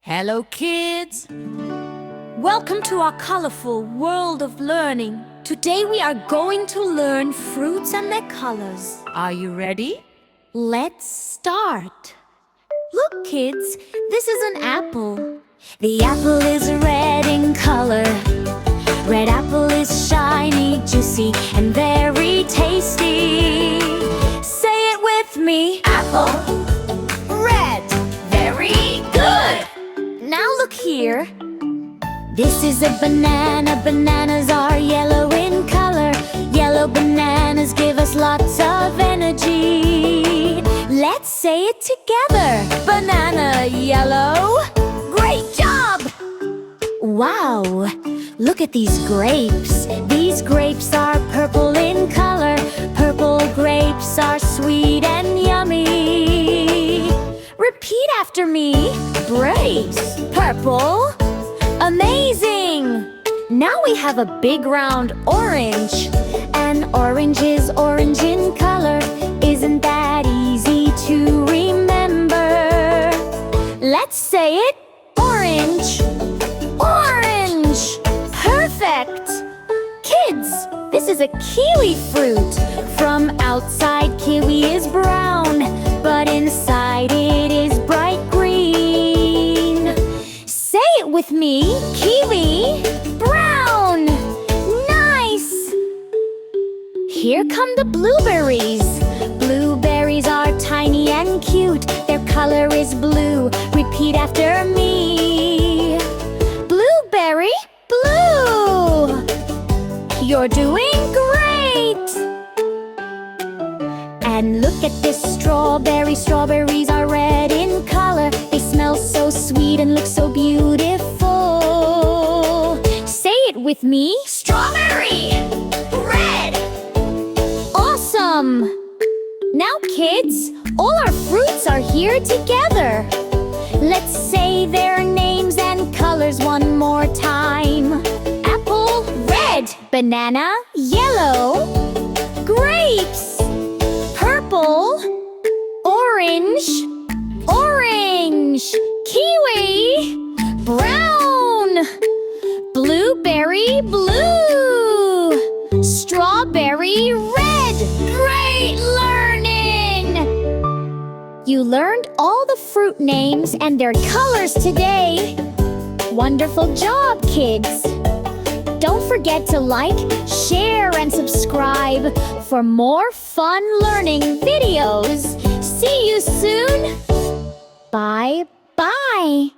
Hello, kids! Welcome to our colorful world of learning. Today we are going to learn fruits and their colors. Are you ready? Let's start. Look, kids, this is an apple. The apple is red in color. Red apple is shiny, juicy, and very tasty. Say it with me. Apple, red, very good. Now look here. This is a banana. Bananas are yellow in color. Yellow bananas give us lots of energy. Let's say it together. Banana yellow. Great job! Wow! Look at these grapes. These grapes are purple in color. Purple grapes are sweet and yummy. Repeat after me. Grapes. Purple. Amazing! Now we have a big round orange. An orange is orange in color. Isn't that easy to remember? Let's say it. Orange. Orange. Perfect! Kids, this is a kiwi fruit. From outside, kiwi is brown, but inside it is bright green. Say it with me. Kiwi. Brown. Nice! Here come the blueberries. Blueberries are tiny and cute. Their color is blue. Repeat after me. Blueberry. Blue. You're doing great! And look at this strawberry. Strawberries are red in color. They smell so sweet and look so beautiful. Say it with me. Strawberry! Red! Awesome! Now, kids, all our fruits are here together. Let's say their names and colors one more time. Apple, red. Banana, yellow. Grapes, purple. Orange, orange. Kiwi, brown. Blueberry, blue. Strawberry, red. Great learning! You learned all the fruit names and their colors today. Wonderful job, kids! Don't forget to like, share, and subscribe for more fun learning videos. See you soon! Bye-bye!